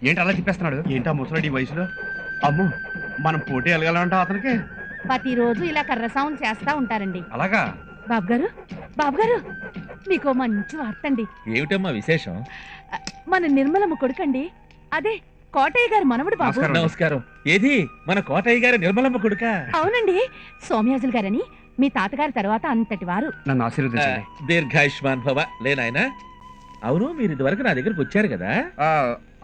ఏంటి అలా తిప్పేస్తున్నాడు? ఏంటా ముసలాడు ఈ వయసులో? అమ్మో, మనం పోటీ వెళ్ళగలంటాం అతనికి. ప్రతిరోజు ఇలా కర్రసాములు చేస్తా ఉంటారండి. అలాగా? బాబు గారు మీకు మంచి వార్త అండి. ఏమిటమ్మా విశేషం? మన నిర్మలమ్మ కొడుకండి, అదే కోటయ్య గారు మనవడు బాబు. నమస్కారం. నమస్కారం. ఏది మన కోటయ్య గారి నిర్మలమ్మ కొడుక? అవునండి, సోమయాజులు గారని మీ తాతగారి తర్వాత అంతటి వారు. నన్ను ఆశీర్వదించండి. దీర్ఘాయుష్మాన్ భవ. లేనాయనా, అవును మీరు ఇదివరకు నా దగ్గరకు వచ్చారు కదా?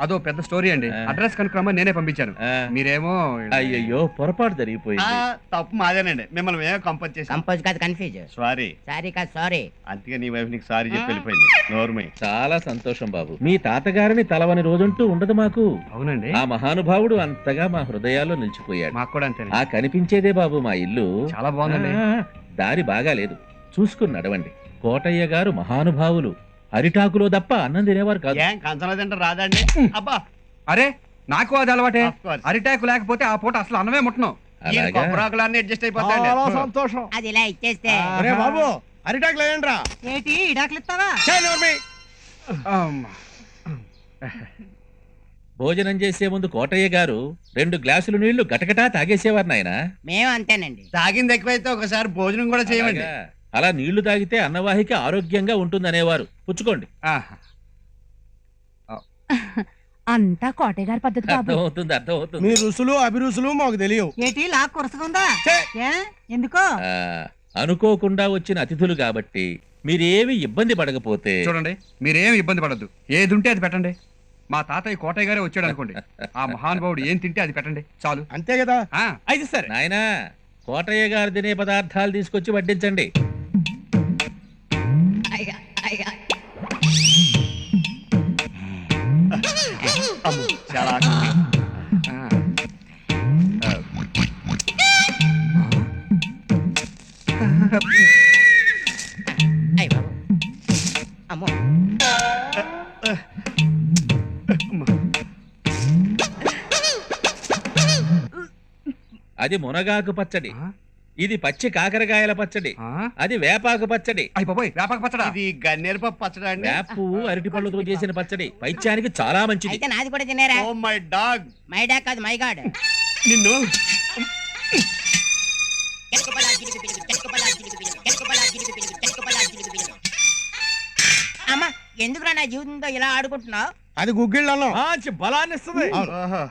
అదో పెద్ద స్టోరీ అండి. అడ్రస్ కనుక్రమని నేనే పంపించాను. మీరేమో అయ్యయ్యో, పొరపాటు జరిగిపోయింది. తప్పు మాదేనండి, మిమ్మల్ని ఏమో కంపోజ్ చేసి. కంపోజ్ కాదు, కన్ఫ్యూజ్. సారీ. సారీ కాదు, సారీ. అందుకే నీ వైఫ్ నీకు సారీ చెప్పి వెళ్ళిపోయింది. నోర్మై. చాలా సంతోషం బాబు. మీ తాతగారిని తలవని రోజంటూ ఉండదు మాకు. అవునండి, ఆ మహానుభావుడు అంతగా మా హృదయాల్లో నిలిచిపోయాడు. మాకు కూడా అంతే. ఆ కనిపించేదే బాబు మా ఇల్లు. చాలా బాగుందండి. దారి బాగా లేదు, చూసుకుని నడవండి. కోటయ్య గారు మహానుభావులు. అరిటాకులో తప్ప అన్నం తినేవారు కాదు. ఏం కంచంలో తింటే రాదండి? అబ్బా, అరే నాకు అది అలవాటే. Of course. అరిటాకు లేకపోతే ఆ పూట అసలు అన్నమే ముట్టను. అలాగా? కొబ్బరాకులన్నీ అడ్జస్ట్ అయిపోతాయండి. సంతోషం. అది ఇలా ఇచ్చేస్తే అరే బాబు, అరిటాకులు వేయండిరా. ఏంటి ఇడాకులు ఇస్తావా? భోజనం చేసే ముందు కోటయ్య గారు 2 గ్లాసులు నీళ్లు గటగటా తాగేసేవారు నాయన. మేము అంతేనండి. తాగింది ఎక్కువైతే ఒకసారి భోజనం కూడా చేయమండి. అలా నీళ్లు తాగితే అన్నవాహిక ఆరోగ్యంగా ఉంటుందనేవారు. పుచ్చుకోండి. అంతా కోటయ్య గారి పద్ధతి బాబు. అర్థమవుతుంది, అర్థమవుతుంది. మీ రుసులు అభిరుసులు మాకు తెలియవు. ఏంటి లాక్ కొరసగుందా? ఎందుకో అనుకోకుండా వచ్చిన అతిథులు కాబట్టి మీరేమి ఇబ్బంది పడకపోతే. చూడండి, మీరేం ఇబ్బంది పడద్దు. ఏది ఉంటే అది పెట్టండి. మా తాతయ్య కోటయ్య గారే వచ్చాడు అనుకోండి, ఆ మహానుభావుడు ఏం తింటే అది పెట్టండి చాలు. అంతే కదా? అయితే సరే. నాయనా, కోటయ్య గారు తినే పదార్థాలు తీసుకొచ్చి వడ్డించండి. అమ్మో, చాలా అయ్య బాబు, అమ్మో, అది మునగాకు పచ్చడి, ఇది పచ్చి కాకరకాయల పచ్చడి, అది వేపాకు పచ్చడి. అయిపోయి వేపాకు పచ్చడా? ఇది గన్నేరు పప్పు పచ్చడా అండి? వేపు అరటి పళ్ళతో చేసిన పచ్చడి పైత్యానికి చాలా మంచిది. అయితే నాది కూడా తినేరా? Oh my dog. My dog కాదు, మై గాడ్. నిన్ను అమ్మా, ఎందుకురా నా జీవితంతో ఇలా ఆడుకుంటున్నావు? అది గుగ్గిళ్ళలో బలాన్ని ఇస్తుంది. ఓహో.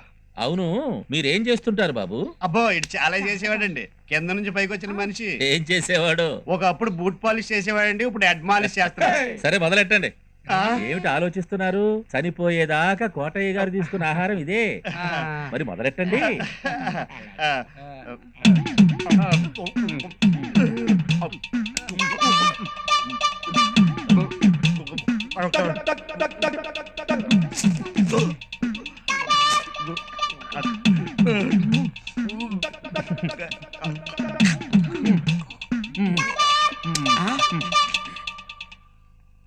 అవును, మీరేం చేస్తుంటారు బాబు? అబ్బో, ఇటు చాలా చేసేవాడండి. కింద నుంచి పైకి వచ్చిన మనిషి. ఏం చేసేవాడు? ఒకప్పుడు బూట్ పాలిష్ చేసేవాడండి, ఇప్పుడు హెడ్ మాలిష్ చేస్తాడు. సరే మొదలెట్టండి. ఏమిటి ఆలోచిస్తున్నారు? చనిపోయేదాకా కోటయ్య గారు తీసుకున్న ఆహారం ఇదే. మరి మొదలెట్టండి.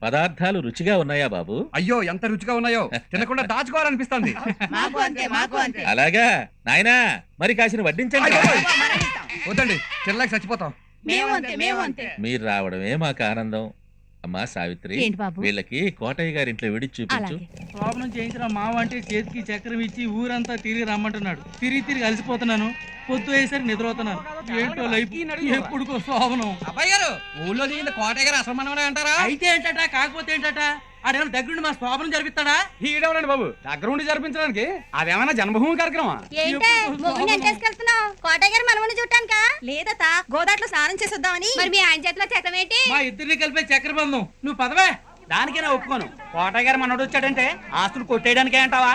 పదార్థాలు రుచిగా ఉన్నాయా బాబు? అయ్యో ఎంత రుచిగా ఉన్నాయో, తినకుండా దాచుకోవాలనిపిస్తుంది. మాకు అంతే, మాకు అంతే. అలాగా నాయనా, మరి కాసిన వడ్డించండి. వద్దండి, తినలేక చచ్చిపోతాం. మేము అంతే, మేము అంతే. మీరు రావడమే మాకు ఆనందం. అమ్మా సావిత్రి, ఏంటి బాబు? వీళ్ళకి కోటయ్య గారి ఇంట్లో విడిచి చూపించు. అలాగే. శోభనం చేయించిన మావ అంటే చేతికి చక్రం ఇచ్చి ఊరంతా తిరిగి రమ్మంటున్నాడు. తిరిగి అలసిపోతున్నాను. పొద్దు అయ్యేసరికి నిద్రపోతున్నాను. ఏంటో లైఫ్, ఎప్పుడుకో శోభనం. అబ్బాయి గారు, ఊళ్ళో దిగిన కోటయ్య గారు అసలు మనవడే అంటారా? అయితే ఏంటట, కాకపోతే ఏంటట? ఆడేమైనా దగ్గరుండి మా శోభనం జరిపిస్తాడా? ఈడేవడండి బాబు దగ్గర ఉండి జరిపించడానికి? అదేమన్నా జన్మభూమి కార్యక్రమం? ఏంటే ముగ్గుని ఎంటేసుకెళ్తున్నావు? కోటయ్య గారు మనవని చూడటానికా? లేదత, గోదాట్లో స్నానం చేసొద్దామని. మరి మీ ఆయన చేతిలో చక్రం ఏంటి? మా ఇద్దరిని కలిపే చక్రబంధం. నువ్వు పదవే. దానికైనా ఒప్పుకోను. కోటయ్య గారు మనోడు వచ్చాడంటే ఆస్తులు కొట్టేయడానికే అంటావా?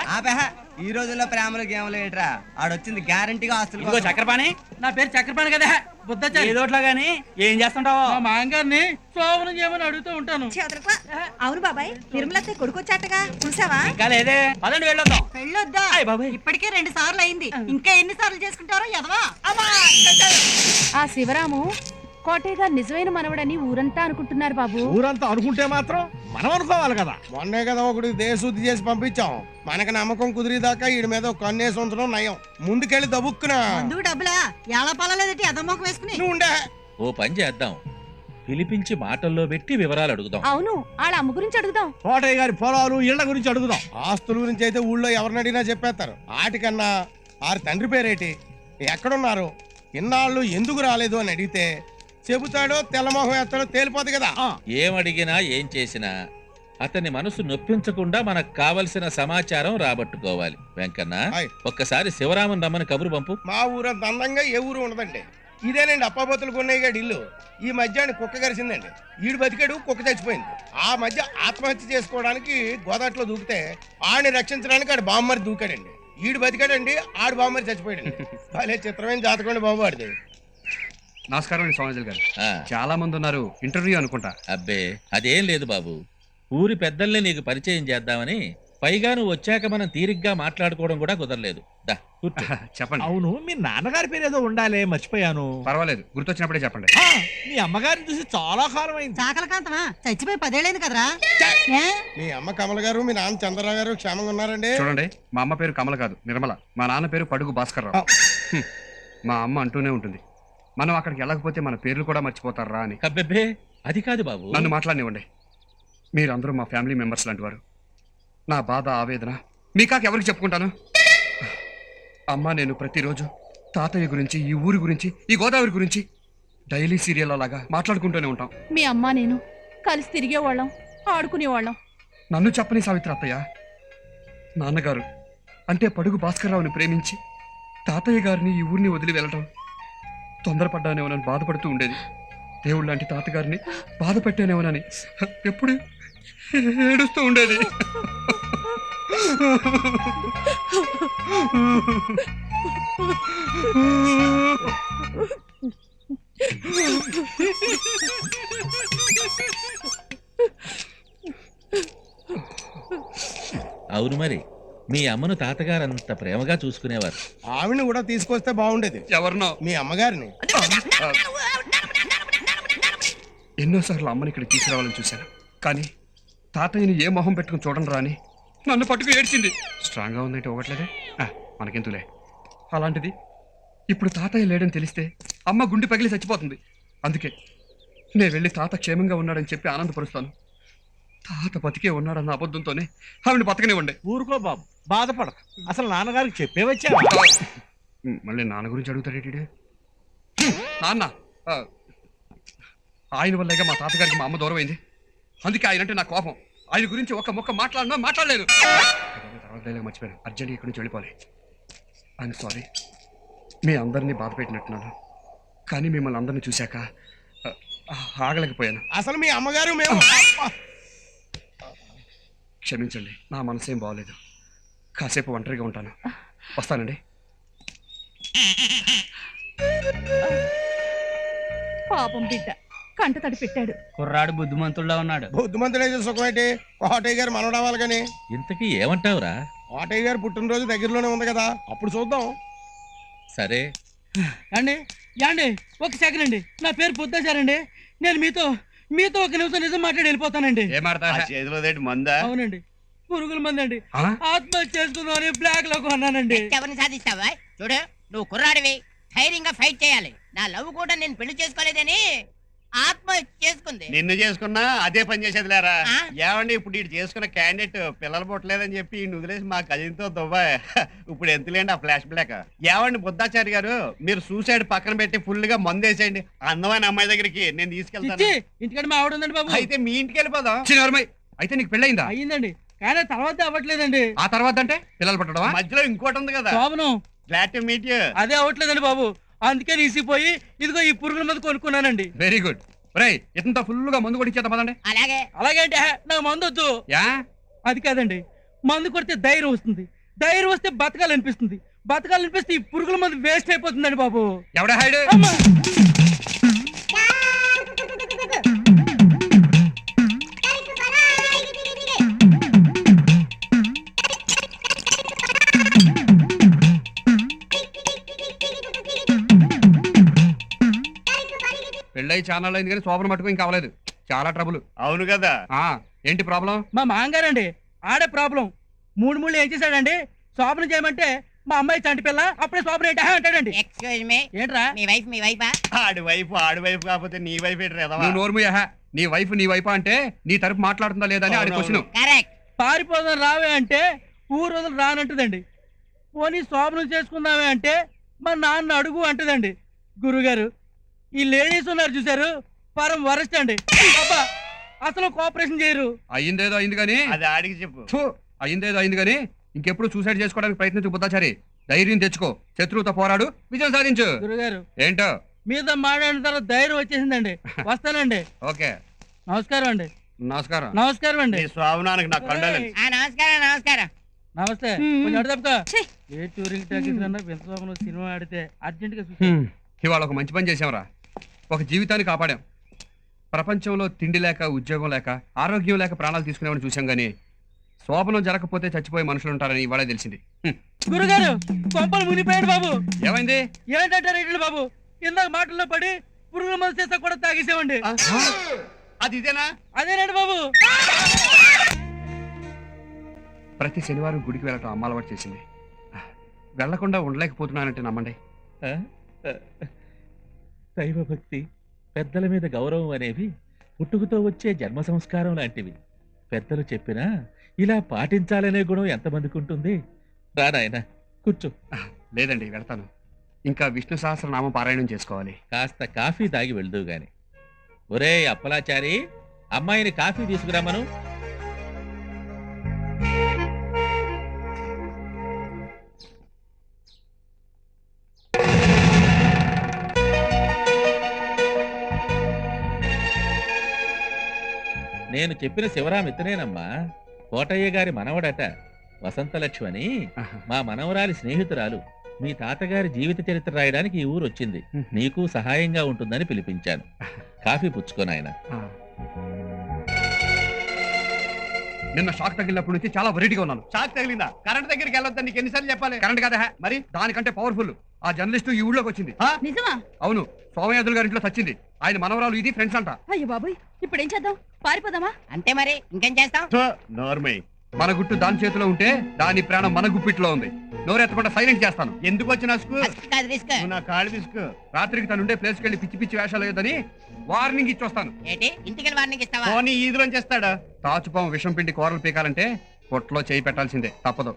ఈ రోజుల్లో ప్రేమలు గేమ్లు ఏంట్రా, ఆడొచ్చింది గ్యారంటీగా ఆస్తులు. ఇదిగో చక్రపాణి, నా పేరు చక్రపాణి కదా, బుద్ధచారి. ఏదోట్లా గానీ ఏం చేస్తుంటావో? మా మాంగారిని శోభనం చేయమని అడుగుతూ ఉంటాను. అవును బాబాయ్, నిర్మలత్త కొడుకు వచ్చాటగా, చూసావా? ఇంకా లేదే, పదండి వెళ్ళొద్దాం. వెళ్ళొద్దా? ఇప్పటికే 2 సార్లు అయింది, ఇంకా ఎన్ని సార్లు చేసుకుంటారో ఎదవా. ఆ శివరాము కోటయ్య గారు నిజమైన మనవడని ఊరంతా అనుకుంటున్నారు బాబు. ఊరంతా అనుకుంటే మాత్రం మనం అనుకోవాలి కదా. మొన్నే కదా ఒకటి దేశశుద్ధి చేసి పంపించాం. మనకి నమ్మకం కుదిరేదాకా వీడి మీద కన్నేసి ఉంచడం నయం. ముందుకెళ్ళి దబుక్కునా డబ్బులా ఎలా పలలేదటి అదమ్మకం వేసుకుని నువ్వు ఉండే. ఓ పని చేద్దాం, పిలిపించి మాటల్లో పెట్టి వివరాలు అడుగుదాం. అవును వాళ్ళ అమ్మ గురించి అడుగుదాం. కోటయ్య గారి పొలాలు ఇళ్ల గురించి అడుగుదాం. ఆస్తుల గురించి అయితే ఊళ్ళో ఎవరిని అడిగినా చెప్పేస్తారు. ఆటికన్నా ఆరి తండ్రి పేరేటి, ఎక్కడున్నారు, ఇన్నాళ్ళు ఎందుకు రాలేదు అని అడిగితే చెబుతాడో తెల్లమోహం ఎత్తాడో తేలిపోదు కదా. ఏం అడిగినా ఏం చేసినా అతని మనసు నొప్పించకుండా మనకు కావలసిన సమాచారం రాబట్టుకోవాలి. వెంకన్న, హాయ్. ఒక్కసారి శివరామన్ రమ్మని కబురు పంపు. మా ఊరంత అందంగా ఏ ఊరు ఉండదండి. ఇదేనండి అప్పాబోతులు కొన్నయ్య గారి ఇల్లు. ఈ మధ్య ఆయన కుక్క గరిచిందండి. ఈడు బతికాడు, కుక్క చచ్చిపోయింది. ఆ మధ్య ఆత్మహత్య చేసుకోవడానికి గోదాట్లో దూకితే ఆడిని రక్షించడానికి ఆడు బామ్మరి దూకాడండి. ఈడు బతికాడండి, ఆడు బామ్మరి చచ్చిపోయాడండి. భలే చిత్రమైన జాతకండి బాబు ఆడిది. నమస్కారం అండి సోమరాజు గారు. ఆ, చాలా మంది ఉన్నారు, ఇంటర్వ్యూ అనుకుంటా. అబ్బే అదేం లేదు బాబు, ఊరి పెద్దల్ని నీకు పరిచయం చేద్దామని. పైగా నువ్వు వచ్చాక మనం తీరిగ్గా మాట్లాడుకోవడం కూడా కుదరలేదు. దా కూర్చో. చెప్పండి. అవును, మీ నాన్నగారి పేరు ఏదో ఉండాలే, మర్చిపోయాను. పర్వాలేదు, గుర్తొచ్చినప్పుడే చెప్పండి. ఆ, మీ అమ్మగారిని చూసి చాలా కాలం అయింది. చాకలకాంతమా చచ్చిపోయి 10 ఏళ్ళైంది కదరా. మీ అమ్మ కమల గారు, మీ నాన్న చంద్రరావు గారు క్షేమంగా ఉన్నారండి? చూడండి, మా అమ్మ పేరు కమల కాదు, నిర్మల. మా నాన్న పేరు పడుగు భాస్కర్రావు. మా అమ్మ అంటూనే ఉంటుంది, మనం అక్కడికి వెళ్ళకపోతే మన పేర్లు కూడా మర్చిపోతారా అని. అబ్బెబ్బే అది కాదు బాబు. నన్ను మాట్లాడనివ్వండి. మీరందరూ మా ఫ్యామిలీ మెంబర్స్ లాంటి వారు. నా బాధ, ఆవేదన మీకాక ఎవరికి చెప్పుకుంటాను? అమ్మ, నేను ప్రతిరోజు తాతయ్య గురించి, ఈ ఊరి గురించి, ఈ గోదావరి గురించి డైలీ సీరియల్ లాగా మాట్లాడుకుంటూనే ఉంటాం. మీ అమ్మ నేను కలిసి తిరిగేవాళ్ళం, ఆడుకునేవాళ్ళం. నన్ను చెప్పని సావిత్రి అత్తయ్య, నాన్నగారు అంటే పడుగు భాస్కర్రావుని ప్రేమించి తాతయ్య గారిని ఈ ఊరిని వదిలి వెళ్ళటం తొందరపడ్డానేమోనని బాధపడుతూ ఉండేది. దేవుళ్ళ లాంటి తాతగారిని బాధ పెట్టానేమోనని ఎప్పుడు ఏడుస్తూ ఉండేది. అవును మరి, మీ అమ్మను తాతగారు అంత ప్రేమగా చూసుకునేవారు. ఆవిడని కూడా తీసుకొస్తే బాగుండేది. ఎవరినో మీ అమ్మగారిని. ఎన్నోసార్లు అమ్మని ఇక్కడ తీసుకురావాలని చూశాను, కానీ తాతయ్యని ఏ మొహం పెట్టుకుని చూడండి రాని నన్ను పట్టుకు ఏడ్చింది. స్ట్రాంగ్గా ఉందంటే ఒకట్లేదే, మనకెందులే. అలాంటిది ఇప్పుడు తాతయ్య లేడని తెలిస్తే అమ్మ గుండె పగిలి చచ్చిపోతుంది. అందుకే నేను వెళ్ళి తాత క్షేమంగా ఉన్నాడని చెప్పి ఆనందపరుస్తాను. తాత బతికే ఉన్నాడన్న అబద్ధంతోనే ఆవిడ బతకనివ్వండి. ఊరుకో బాబు, బాధపడ. అసలు నాన్నగారికి చెప్పే వచ్చా. మళ్ళీ నాన్న గురించి అడుగుతాడేటి? నాన్న, ఆయన వల్లేగా మా తాతగారికి మా అమ్మ దూరం అయింది. అందుకే ఆయన అంటే నా కోపం. ఆయన గురించి ఒక్క ముక్క మాట్లాడలేదు. తర్వాత మర్చిపోయాను, అర్జెంట్గా ఇక్కడి నుంచి వెళ్ళిపోవాలి. ఐఎమ్ సారీ, మీ అందరినీ బాధ పెట్టినట్టున్నాను, కానీ మిమ్మల్ని అందరినీ చూశాక ఆగలేకపోయాను. అసలు మీ అమ్మగారు మేము. క్షమించండి, నా మనసేం బాగోలేదు. కాసేపు ఒంటరిగా ఉంటాను. వస్తానండి. పాపం బిడ్డ కంట తడి పెట్టాడు. కుర్రాడు బుద్ధిమంతుల్లో ఉన్నాడు. బుద్ధిమంతుడైతే సుఖమేంటి, కోటయ్య గారు మనవడవాలి. కానీ ఇంతకీ ఏమంటావురా? కోటయ్య గారు పుట్టినరోజు దగ్గరలోనే ఉంది కదా, అప్పుడు చూద్దాం. సరే అండి యాండి, ఒక సెకండ్ అండి. నా పేరు పొద్దాచారండి. నేను మీతో ఒక నిమిషం నిజం మాట్లాడి వెళ్ళిపోతానండి. చేతిలో మందా? అవునండి, పురుగుల మంది అండి. ఆత్మహత్య చేసుకుందామని బ్లాక్ లో కొన్నానండి. ఎవరిని సాధిస్తావా? చూడు, నువ్వు కుర్రాడివి, ధైర్యంగా ఫైట్ చేయాలి. నా లవ్ కూడా నేను పెళ్లి చేసుకోలేదని ఆత్మహత్య చేసుకుంది. నిన్ను చేసుకున్నా అదే పని చేసేది లేరా? ఆ? ఏమండి, ఇప్పుడు ఇటు చేసుకున్న క్యాండిడేట్ పిల్లలు పుట్టలేదని చెప్పి ఈ వదిలేసి మా కజిన్తో దుబ్బా. ఇప్పుడు ఎంతలేండి ఆ ఫ్లాష్ బ్లాక్. ఏమండి బుద్ధాచారి గారు, మీరు సూసైడ్ పక్కన పెట్టి ఫుల్ గా మందు వేసేయండి. అందమైన అమ్మాయి దగ్గరికి నేను తీసుకెళ్తాను. ఇచ్చి ఇంటికాడ మా ఆవిడ ఉందండి బాబు. అయితే మీ ఇంటికి వెళ్ళిపోదాం. అయితే నీకు పెళ్ళయిందా? అయ్యిందండి, కానీ తర్వాత అవ్వట్లేదండి. ఆ తర్వాత అంటే పిల్లలు పట్టడమా? మధ్యలో ఇంకోటి ఉంది కదా, శోభనం, గ్లాడ్ టు మీట్ యు. అదే అవ్వట్లేదండి బాబు. అందుకే నీసిపోయి ఇదిగో ఈ పురుగుల మందు కొనుక్కున్నానండి. Very good. రేయ్, ఇతంతా ఫుల్గా మందు కొట్టించేద్దాం పదండి. అలాగే అలాగే అంటే నాకు మందు వద్దు. యా, అది కాదండి, మందు కొడితే ధైర్యం వస్తుంది, ధైర్యం వస్తే బతకాలనిపిస్తుంది, బతకాలనిపిస్తే ఈ పురుగుల మందు వేస్ట్ అయిపోతుందండి బాబు. ఎవడా హైడ్? అమ్మా! పెళ్ళై ఛానల్ అయింది కానీ శోభన మట్టుకు ఇంకా అవ్వలేదు. చాలా ట్రబుల్. అవును కదా. ఏంటి ప్రాబ్లం? మా మాంగారండి, ఆడే ప్రాబ్లం. మూడు ఏం చేశాడండి, శోభనం చేయమంటే మా అమ్మాయి చంటి పిల్ల అప్పుడే శోభన ఏంటి అంటాడండి. ఎక్స్క్యూజ్ మీ, ఏంట్రా మీ వైఫా? ఆడి వైఫ్ కాకపోతే నీ వైఫ్ ఏంటి ఎదవా? నువ్వు నోరుముయ్యా. నీ వైఫ్ అంటే నీ తరపు మాట్లాడుతుందా లేదా అని ఆడి క్వశ్చన్. కరెక్ట్. పారిపోదాం రావే అంటే ఊరు వదిలి రానంటదండి. పోనీ శోభనం చేసుకుందామే అంటే మా నాన్న అడుగు అంటదండి. గురుగారు, ఈ లేడీస్ ఉన్నారు చూసారు, పరం వరస్ట్ అండి. అబ్బా, అసలు కోఆపరేషన్ చేయరు. అయ్యిందేదో అయింది కానీ అది ఆడికి చెప్పు. అయిందేదో అయింది కానీ ఇంకెప్పుడు సూసైడ్ చేసుకోవడానికి ప్రయత్నించు బుద్ధాచారి. ధైర్యం తెచ్చుకో, శత్రువుతో పోరాడు, విజయం సాధించు. గురుగారు, ఏంటో మీతో మాట్లాడిన తర్వాత ధైర్యం వచ్చేసిందండి. వస్తానండి. ఓకే, నమస్కారం అండి. నమస్కారం. నమస్కారం అండి. నీ స్వామినానికి నా కండాలి. నమస్కారం. నమస్తే. కొంచెం అడు తప్పుకో. ఏ టూరింగ్ టాకీస్ కన్నా వింతలో సినిమా ఆడితే అర్జెంట్ గా చూసి. ఇవాళ ఒక మంచి పని చేసాంరా. ఒక జీవితాన్ని కాపాడాం. ప్రపంచంలో తిండి లేక, ఉద్యోగం లేక, ఆరోగ్యం లేక ప్రాణాలు తీసుకునేవాడిని చూసాం గానీ శోభనం జరగకపోతే చచ్చిపోయే మనుషులు ఉంటారని ఇవాళే తెలిసింది. గురుగారు, కొంపలు మునిపోయాడు బాబు. ఏమైంది? ఏంటంటారు ఇట్లు బాబు? ఇందాక మాటల్లో పడి పురుగుల మందు చేస్తా కూడా తాగేసామండి. అది ఇదేనా? అదేనండి బాబు. ప్రతి శనివారం గుడికి వెళ్ళటం అమ్మ అలవాటు చేసింది. వెళ్లకుండా ఉండలేకపోతున్నానంటే నమ్మండి. దైవభక్తి, పెద్దల మీద గౌరవం అనేవి పుట్టుకతో వచ్చే జన్మ సంస్కారం లాంటివి. పెద్దలు చెప్పినా ఇలా పాటించాలనే గుణం ఎంతమందికి ఉంటుంది? రా నాయనా, కూర్చో. లేదండి, వెళ్తాను. ఇంకా విష్ణు సహస్రనామం పారాయణం చేసుకోవాలి. కాస్త కాఫీ తాగి వెళ్దువు గాని. ఒరే అప్పలాచారి, అమ్మాయిని కాఫీ తీసుకురామను. నేను చెప్పిన శివరాం ఇతనేనమ్మా, కోటయ్య గారి మనవడట. వసంతలక్ష్మి అని మా మనవరాలి స్నేహితురాలు. మీ తాతగారి జీవిత చరిత్ర రాయడానికి ఈ ఊరు వచ్చింది. నీకు సహాయంగా ఉంటుందని పిలిపించాను. కాఫీ పుచ్చుకోనాయన. నిన్న షాక్ తగిలినప్పటి నుంచి చాలా వెరైటీగా ఉన్నాను. షాక్ తగిలిందా? కరెంట్ దగ్గరికి వెళ్ళొద్దని నీకు ఎన్నిసార్లు చెప్పాలి? కరెంట్ కదా మరి దానికంటే పవర్ఫుల్. ఆ జర్నలిస్టు ఈ ఊళ్ళోకి వచ్చింది. నిజమా? అవును, సోమయాజుల గారి ఇంట్లో చచ్చింది. ఆయన మనవరాలు ఇది ఫ్రెండ్స్ అంట. అయ్యో బాబోయ్, ఇప్పుడు ఏం చేద్దాం? పారిపోదామా? అంతే మరి, ఇంకేం చేస్తాం? నోర్మై, మన గుట్టు దాని చేతిలో ఉంటే దాని ప్రాణం మన గుప్పిట్లో ఉంది. నోరెత్తకుండా సైలెంట్ చేస్తాను. ఎందుకు వచ్చిన రిస్క్. నా కాళ్ళు తీసుకో. రాత్రికి తనుండే ప్లేస్కి వెళ్ళి పిచ్చి పిచ్చి వేషాలు లేదని వార్నింగ్ ఇచ్చొస్తాను. ఏంటి ఇంటికి వార్నింగ్ ఇస్తావా? పోనీ ఈదులోంచి చేస్తాడా? తాచుపాము విషం పిండి కూరలు పీకాలంటే పొట్లో చేయి పెట్టాల్సిందే, తప్పదు.